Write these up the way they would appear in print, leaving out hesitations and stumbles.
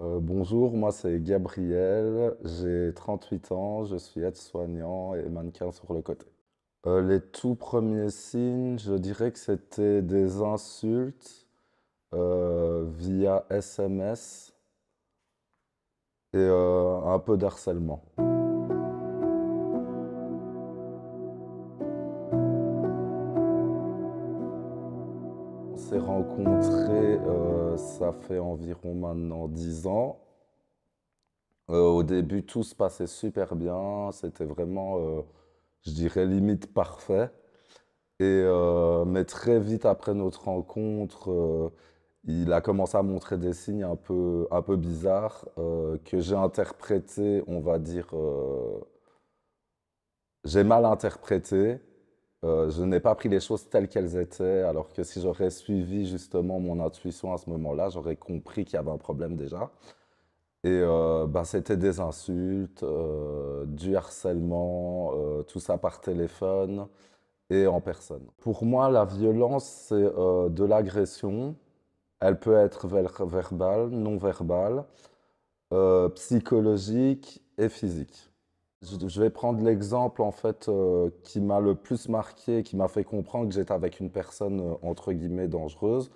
Bonjour, moi c'est Gabriel, j'ai 38 ans, je suis aide-soignant et mannequin sur le côté. Les tout premiers signes, je dirais que c'était des insultes via SMS et un peu d'harcèlement. On s'est rencontrés, ça fait environ maintenant 10 ans. Au début, tout se passait super bien, c'était vraiment, je dirais, limite parfait. Mais très vite après notre rencontre, il a commencé à montrer des signes un peu bizarres que j'ai interprétés, on va dire, j'ai mal interprété. Je n'ai pas pris les choses telles qu'elles étaient, alors que si j'aurais suivi justement mon intuition à ce moment-là, j'aurais compris qu'il y avait un problème déjà. Bah, c'était des insultes, du harcèlement, tout ça par téléphone et en personne. Pour moi, la violence, c'est de l'agression. Elle peut être verbale, non verbale, psychologique et physique. Je vais prendre l'exemple en fait qui m'a le plus marqué, qui m'a fait comprendre que j'étais avec une personne entre guillemets dangereuse.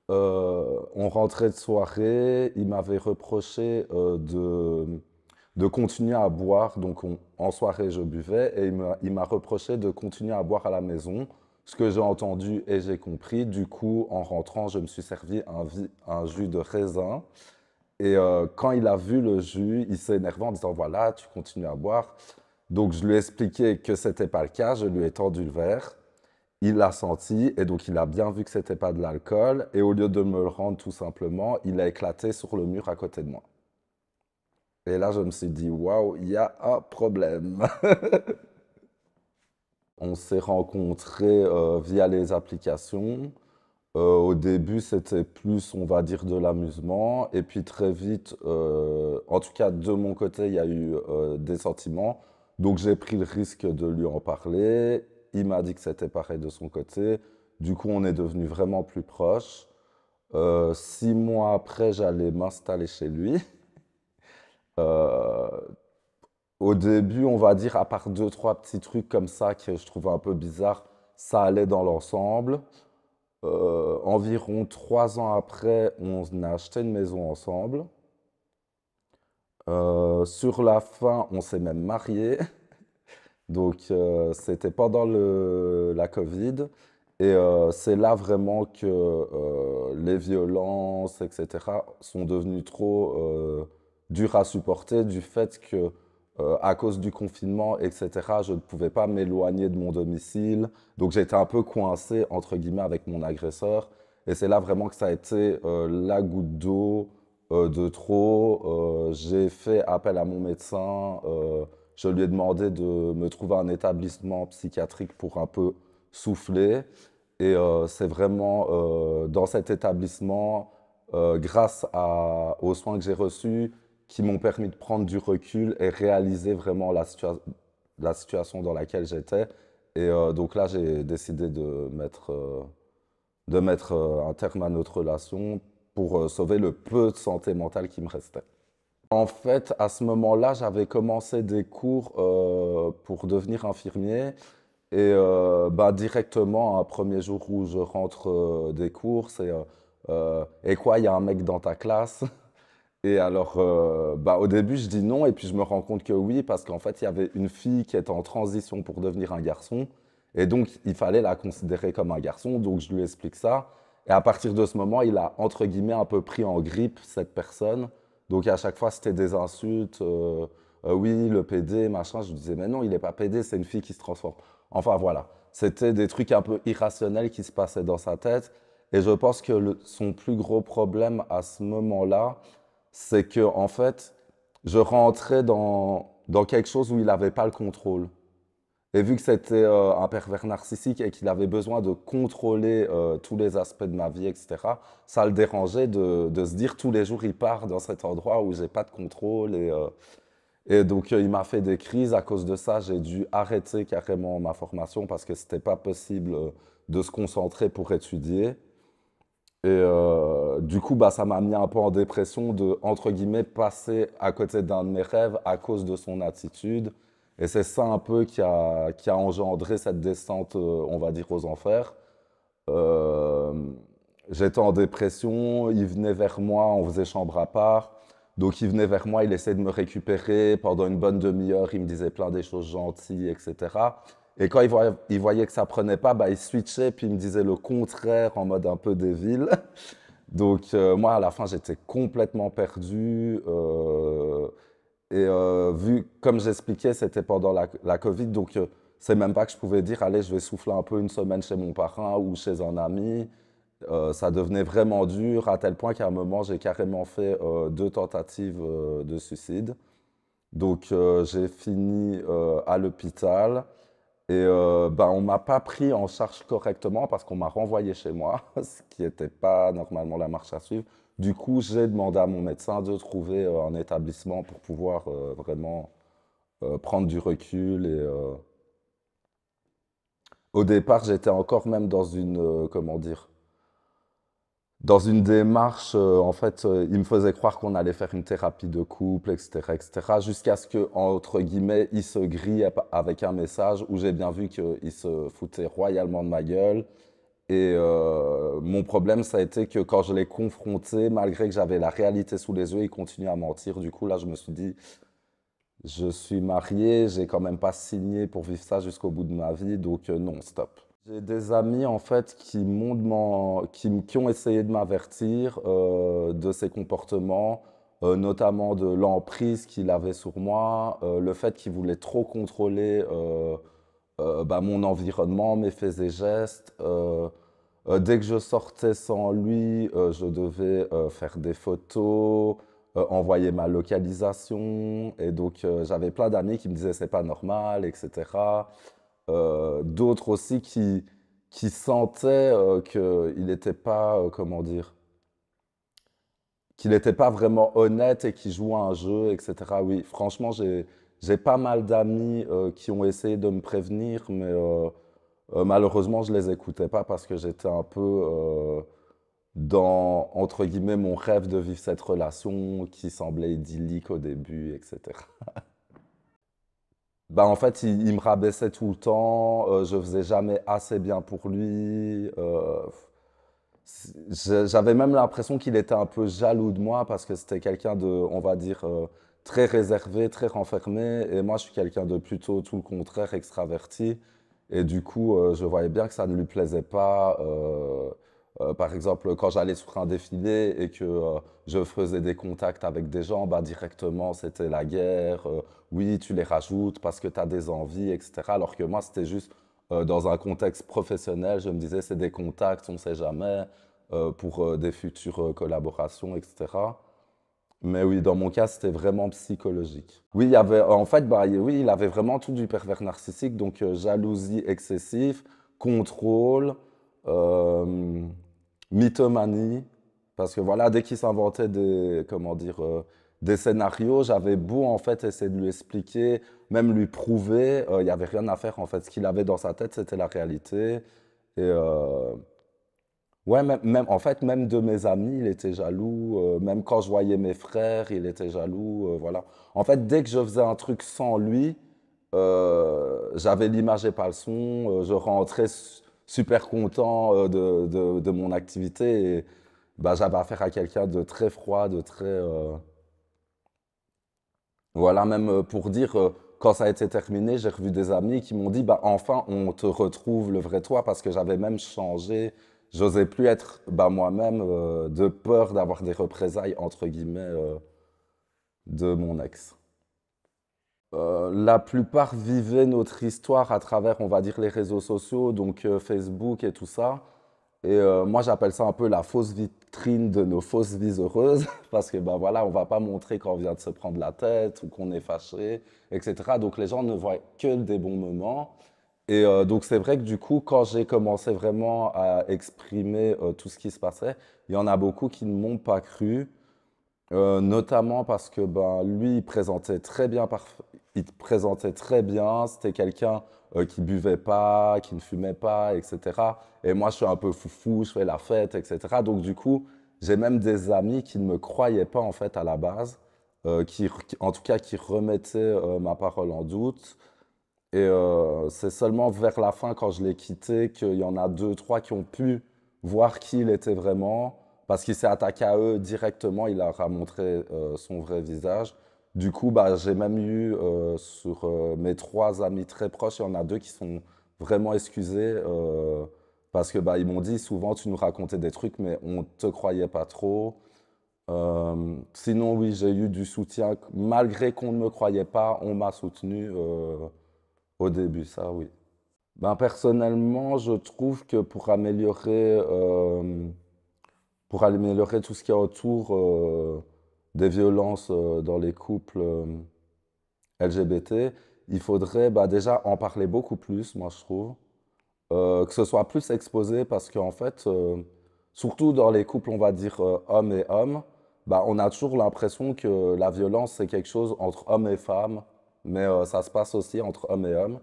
On rentrait de soirée, il m'avait reproché de continuer à boire. Donc en soirée, je buvais et il m'a reproché de continuer à boire à la maison. Ce que j'ai entendu et j'ai compris. Du coup, en rentrant, je me suis servi un jus de raisin. Quand il a vu le jus, il s'est énervé en disant, voilà, tu continues à boire. Donc je lui ai expliqué que c'était pas le cas. Je lui ai tendu le verre. Il l'a senti et donc il a bien vu que c'était pas de l'alcool. Et au lieu de me le rendre tout simplement, il a éclaté sur le mur à côté de moi. Et là, je me suis dit, waouh, il y a un problème. On s'est rencontrés via les applications. Au début, c'était plus, on va dire, de l'amusement. Et puis très vite, en tout cas de mon côté, il y a eu des sentiments. Donc j'ai pris le risque de lui en parler. Il m'a dit que c'était pareil de son côté. Du coup, on est devenus vraiment plus proches. 6 mois après, j'allais m'installer chez lui. Euh, Au début, on va dire, à part deux, trois petits trucs comme ça que je trouvais un peu bizarres, ça allait dans l'ensemble. Environ 3 ans après, on a acheté une maison ensemble. Sur la fin, on s'est même mariés. Donc, c'était pendant la Covid. C'est là vraiment que les violences, etc., sont devenues trop dures à supporter du fait que, à cause du confinement, etc., je ne pouvais pas m'éloigner de mon domicile. Donc, j'étais un peu coincé, entre guillemets, avec mon agresseur. Et c'est là vraiment que ça a été la goutte d'eau de trop. J'ai fait appel à mon médecin. Je lui ai demandé de me trouver un établissement psychiatrique pour un peu souffler. C'est vraiment dans cet établissement, aux soins que j'ai reçus, qui m'ont permis de prendre du recul et réaliser vraiment la situation dans laquelle j'étais. Donc là, j'ai décidé de mettre un terme à notre relation pour sauver le peu de santé mentale qui me restait. En fait, à ce moment-là, j'avais commencé des cours pour devenir infirmier. Bah, directement, un premier jour où je rentre des cours, c'est et quoi, il y a un mec dans ta classe? Et alors, bah, au début, je dis non, et puis je me rends compte que oui, parce qu'en fait, il y avait une fille qui était en transition pour devenir un garçon, et donc il fallait la considérer comme un garçon, donc je lui explique ça. Et à partir de ce moment, il a, entre guillemets, un peu pris en grippe cette personne. Donc à chaque fois, c'était des insultes, oui, le PD, machin. Je lui disais, mais non, il n'est pas PD, c'est une fille qui se transforme. Enfin voilà, c'était des trucs un peu irrationnels qui se passaient dans sa tête. Et je pense que son plus gros problème à ce moment-là, c'est que en fait, je rentrais dans quelque chose où il n'avait pas le contrôle. Et vu que c'était un pervers narcissique et qu'il avait besoin de contrôler tous les aspects de ma vie, etc., ça le dérangeait de se dire tous les jours, il part dans cet endroit où j'ai pas de contrôle. Et donc, il m'a fait des crises. À cause de ça, j'ai dû arrêter carrément ma formation parce que c'était pas possible de se concentrer pour étudier. Et du coup, bah, ça m'a mis un peu en dépression de, entre guillemets, passer à côté d'un de mes rêves à cause de son attitude. Et c'est ça un peu qui a engendré cette descente, on va dire, aux enfers. Euh, J'étais en dépression, il venait vers moi, on faisait chambre à part. Donc il venait vers moi, il essayait de me récupérer. Pendant une bonne demi-heure, il me disait plein des choses gentilles, etc. Et quand il voyait que ça prenait pas, bah, il switchait, puis il me disait le contraire en mode un peu débile. Donc moi, à la fin, j'étais complètement perdu. Vu, comme j'expliquais, c'était pendant la Covid, donc c'est même pas que je pouvais dire, allez, je vais souffler un peu une semaine chez mon parrain ou chez un ami. Ça devenait vraiment dur, à tel point qu'à un moment, j'ai carrément fait 2 tentatives de suicide. Donc j'ai fini à l'hôpital. Et ben, on m'a pas pris en charge correctement parce qu'on m'a renvoyé chez moi, ce qui n'était pas normalement la marche à suivre. Du coup, j'ai demandé à mon médecin de trouver un établissement pour pouvoir vraiment prendre du recul. Et au départ, j'étais encore même dans une, comment dire, dans une démarche, en fait, il me faisait croire qu'on allait faire une thérapie de couple, etc., jusqu'à ce que, entre guillemets, il se grille avec un message où j'ai bien vu qu'il se foutait royalement de ma gueule. Et mon problème, ça a été que quand je l'ai confronté, malgré que j'avais la réalité sous les yeux, il continuait à mentir. Du coup, là, je me suis dit, je suis marié, j'ai quand même pas signé pour vivre ça jusqu'au bout de ma vie, donc non, stop. J'ai des amis en fait qui ont essayé de m'avertir de ces comportements, notamment de l'emprise qu'il avait sur moi, le fait qu'il voulait trop contrôler bah, mon environnement, mes faits et gestes. Dès que je sortais sans lui, je devais faire des photos, envoyer ma localisation. Et donc, j'avais plein d'amis qui me disaient c'est pas normal, etc. D'autres aussi qui sentaient qu'il n'était pas, comment dire, qu'il n'était pas vraiment honnête et qu'il jouait un jeu, etc. Oui, franchement, j'ai pas mal d'amis qui ont essayé de me prévenir, mais malheureusement, je les écoutais pas parce que j'étais un peu dans, entre guillemets, mon rêve de vivre cette relation qui semblait idyllique au début, etc. Bah, en fait, il me rabaissait tout le temps, je faisais jamais assez bien pour lui. J'avais même l'impression qu'il était un peu jaloux de moi parce que c'était quelqu'un de, on va dire, très réservé, très renfermé. Et moi, je suis quelqu'un de plutôt tout le contraire, extraverti. Et du coup, je voyais bien que ça ne lui plaisait pas. Par exemple, quand j'allais sur un défilé et que je faisais des contacts avec des gens, bah, directement, c'était la guerre. Oui, tu les rajoutes parce que tu as des envies, etc. Alors que moi, c'était juste dans un contexte professionnel. Je me disais, c'est des contacts, on ne sait jamais pour des futures collaborations, etc. Mais oui, dans mon cas, c'était vraiment psychologique. Oui, il y avait, en fait, bah, oui, il avait vraiment tout du pervers narcissique, donc jalousie excessive, contrôle, euh, mythomanie, parce que voilà, dès qu'il s'inventait des, comment dire, des scénarios, j'avais beau en fait essayer de lui expliquer, même lui prouver, il n'y avait rien à faire en fait. Ce qu'il avait dans sa tête, c'était la réalité. Et ouais, en fait, même de mes amis, il était jaloux. Même quand je voyais mes frères, il était jaloux. Voilà. En fait, dès que je faisais un truc sans lui, j'avais l'image et pas le son. Je rentrais super content de mon activité. Et bah, j'avais affaire à quelqu'un de très froid, de très... Voilà, même pour dire, quand ça a été terminé, j'ai revu des amis qui m'ont dit, bah, enfin, on te retrouve le vrai toi, parce que j'avais même changé. J'osais plus être bah, moi-même, de peur d'avoir des représailles, entre guillemets, de mon ex. La plupart vivaient notre histoire à travers, on va dire, les réseaux sociaux, donc Facebook et tout ça. Et moi, j'appelle ça un peu la fausse vitrine de nos fausses vies heureuses, parce que ben voilà, on va pas montrer quand on vient de se prendre la tête ou qu'on est fâché, etc. Donc les gens ne voient que des bons moments. Et donc c'est vrai que du coup, quand j'ai commencé vraiment à exprimer tout ce qui se passait, il y en a beaucoup qui ne m'ont pas cru, notamment parce que ben lui, il présentait très bien, il te présentait très bien, c'était quelqu'un qui buvait pas, qui ne fumait pas, etc. Et moi, je suis un peu foufou, je fais la fête, etc. Donc, du coup, j'ai même des amis qui ne me croyaient pas, en fait, à la base, en tout cas, qui remettaient ma parole en doute. Et c'est seulement vers la fin, quand je l'ai quitté, qu'il y en a deux, trois qui ont pu voir qui il était vraiment, parce qu'il s'est attaqué à eux directement, il leur a montré son vrai visage. Du coup, bah, j'ai même eu sur mes trois amis très proches, il y en a deux qui sont vraiment excusés, parce que bah, ils m'ont dit souvent tu nous racontais des trucs, mais on te croyait pas trop. Sinon, oui, j'ai eu du soutien, malgré qu'on ne me croyait pas, on m'a soutenu. Au début, ça oui. Ben, personnellement, je trouve que pour améliorer tout ce qu'il y a autour des violences dans les couples LGBT, il faudrait bah, déjà en parler beaucoup plus, moi je trouve. Que ce soit plus exposé parce qu'en fait, surtout dans les couples, on va dire hommes et hommes, bah, on a toujours l'impression que la violence, c'est quelque chose entre hommes et femmes, mais ça se passe aussi entre hommes et hommes.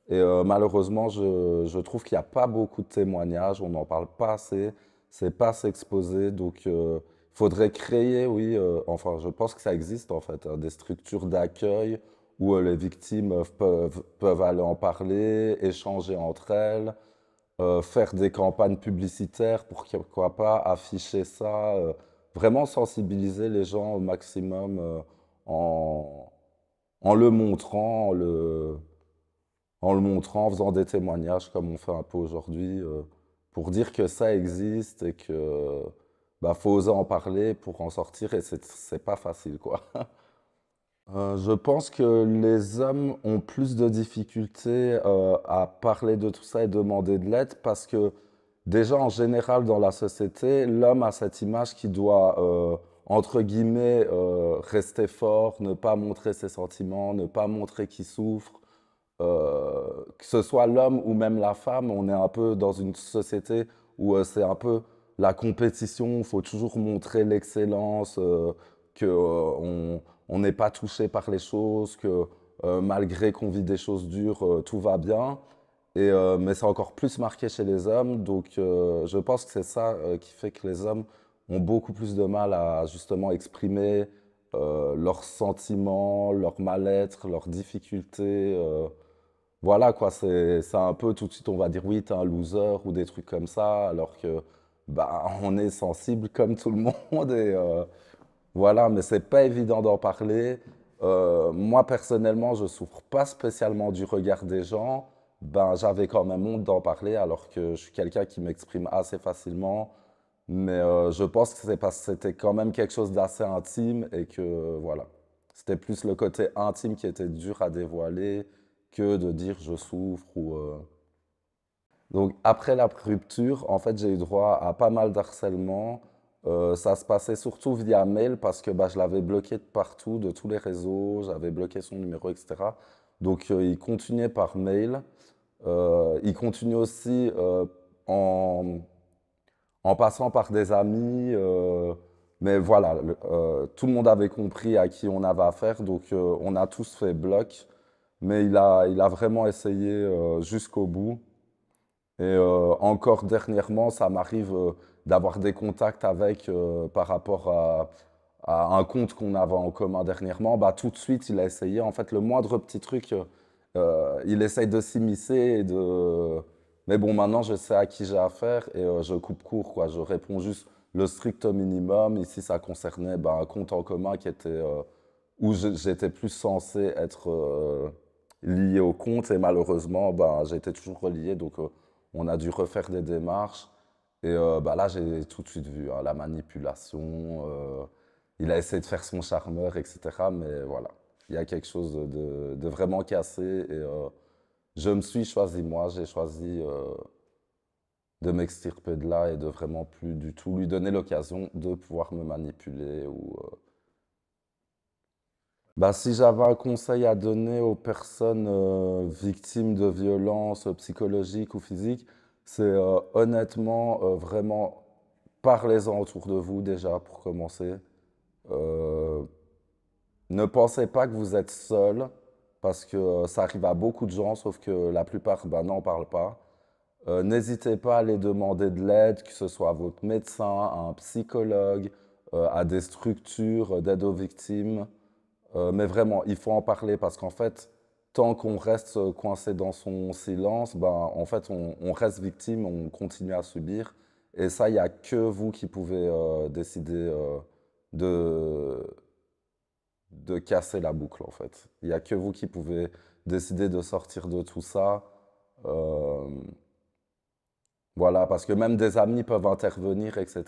Et malheureusement, je trouve qu'il n'y a pas beaucoup de témoignages, on n'en parle pas assez, c'est pas assez exposé, donc il faudrait créer, oui, enfin je pense que ça existe en fait, hein, des structures d'accueil où les victimes peuvent aller en parler, échanger entre elles, faire des campagnes publicitaires pour pourquoi pas afficher ça, vraiment sensibiliser les gens au maximum en, en le montrant, en le montrant, en faisant des témoignages comme on fait un peu aujourd'hui, pour dire que ça existe et que bah, faut oser en parler pour en sortir et c'est pas facile quoi. Je pense que les hommes ont plus de difficultés à parler de tout ça et demander de l'aide parce que déjà en général dans la société, l'homme a cette image qui doit, entre guillemets, rester fort, ne pas montrer ses sentiments, ne pas montrer qu'il souffre. Que ce soit l'homme ou même la femme, on est un peu dans une société où c'est un peu la compétition, il faut toujours montrer l'excellence, que on n'est pas touché par les choses, que malgré qu'on vit des choses dures, tout va bien. Et, mais c'est encore plus marqué chez les hommes, donc je pense que c'est ça qui fait que les hommes ont beaucoup plus de mal à justement exprimer leurs sentiments, leur mal-être, leurs difficultés. Voilà quoi, c'est un peu tout de suite on va dire oui, t'es un loser ou des trucs comme ça, alors que bah, on est sensible comme tout le monde et voilà, mais c'est pas évident d'en parler. Moi personnellement, je souffre pas spécialement du regard des gens. Ben, j'avais quand même honte d'en parler alors que je suis quelqu'un qui m'exprime assez facilement. Mais je pense que c'est parce que c'était quand même quelque chose d'assez intime et que voilà. C'était plus le côté intime qui était dur à dévoiler que de dire je souffre ou. Donc après la rupture, en fait, j'ai eu droit à pas mal d'harcèlement. Ça se passait surtout via mail parce que bah, je l'avais bloqué de partout, de tous les réseaux, j'avais bloqué son numéro, etc. Donc il continuait par mail. Il continue aussi en, en passant par des amis. Mais voilà, tout le monde avait compris à qui on avait affaire, donc on a tous fait bloc. Mais il a vraiment essayé jusqu'au bout. Et encore dernièrement, ça m'arrive d'avoir des contacts avec par rapport à un compte qu'on avait en commun dernièrement. Bah, tout de suite, il a essayé. En fait, le moindre petit truc, il essaye de s'immiscer et de. Mais bon, maintenant, je sais à qui j'ai affaire et je coupe court, quoi. Je réponds juste le strict minimum. Ici, ça concernait bah, un compte en commun qui était où j'étais plus censé être lié au compte et malheureusement, bah, j'étais toujours relié. Donc, on a dû refaire des démarches. Et bah là, j'ai tout de suite vu hein, la manipulation. Il a essayé de faire son charmeur, etc. Mais voilà, il y a quelque chose de vraiment cassé. Et je me suis choisi moi. J'ai choisi de m'extirper de là et de vraiment plus du tout lui donner l'occasion de pouvoir me manipuler. Bah, si j'avais un conseil à donner aux personnes victimes de violences psychologiques ou physiques, c'est honnêtement vraiment parlez-en autour de vous déjà pour commencer. Euh, ne pensez pas que vous êtes seul parce que ça arrive à beaucoup de gens, sauf que la plupart n'en parlent pas. N'hésitez pas à aller demander de l'aide, que ce soit à votre médecin, à un psychologue, à des structures d'aide aux victimes. Mais vraiment, il faut en parler parce qu'en fait, tant qu'on reste coincé dans son silence, en fait, on reste victime, on continue à subir. Et ça, il n'y a que vous qui pouvez décider de, de casser la boucle, en fait. Il n'y a que vous qui pouvez décider de sortir de tout ça. Euh, voilà, parce que même des amis peuvent intervenir, etc.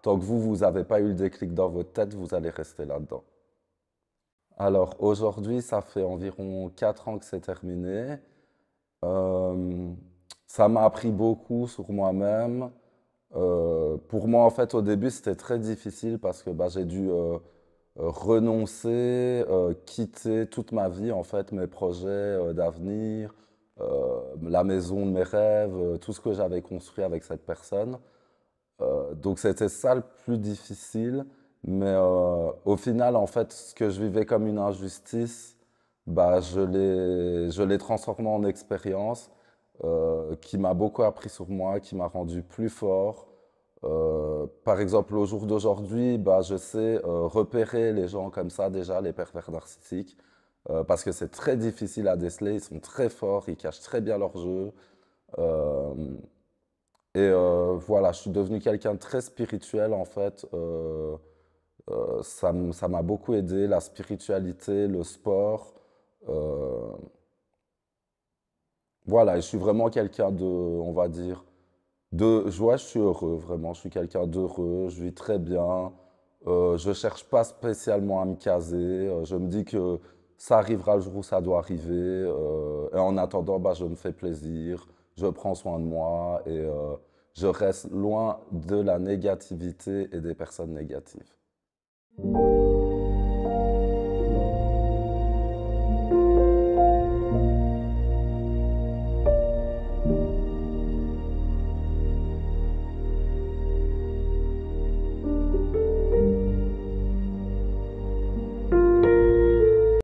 Tant que vous n'avez pas eu le déclic dans votre tête, vous allez rester là-dedans. Alors aujourd'hui, ça fait environ 4 ans que c'est terminé. Euh, Ça m'a appris beaucoup sur moi-même. Pour moi, en fait, au début, c'était très difficile parce que j'ai dû renoncer, quitter toute ma vie, en fait, mes projets d'avenir, la maison de mes rêves, tout ce que j'avais construit avec cette personne. Donc c'était ça le plus difficile, mais au final, en fait, ce que je vivais comme une injustice, je l'ai transformé en expérience qui m'a beaucoup appris sur moi, qui m'a rendu plus fort. Par exemple, au jour d'aujourd'hui, je sais repérer les gens comme ça déjà, les pervers narcissiques, parce que c'est très difficile à déceler, ils sont très forts, ils cachent très bien leur jeu. Euh, voilà, je suis devenu quelqu'un de très spirituel en fait. Ça m'a beaucoup aidé, la spiritualité, le sport. Euh, voilà, et je suis vraiment quelqu'un de, on va dire, de joie. Je suis heureux, vraiment. Je suis quelqu'un d'heureux, je vis très bien. Je cherche pas spécialement à me caser. Je me dis que ça arrivera le jour où ça doit arriver. Et en attendant, je me fais plaisir, je prends soin de moi et je reste loin de la négativité et des personnes négatives.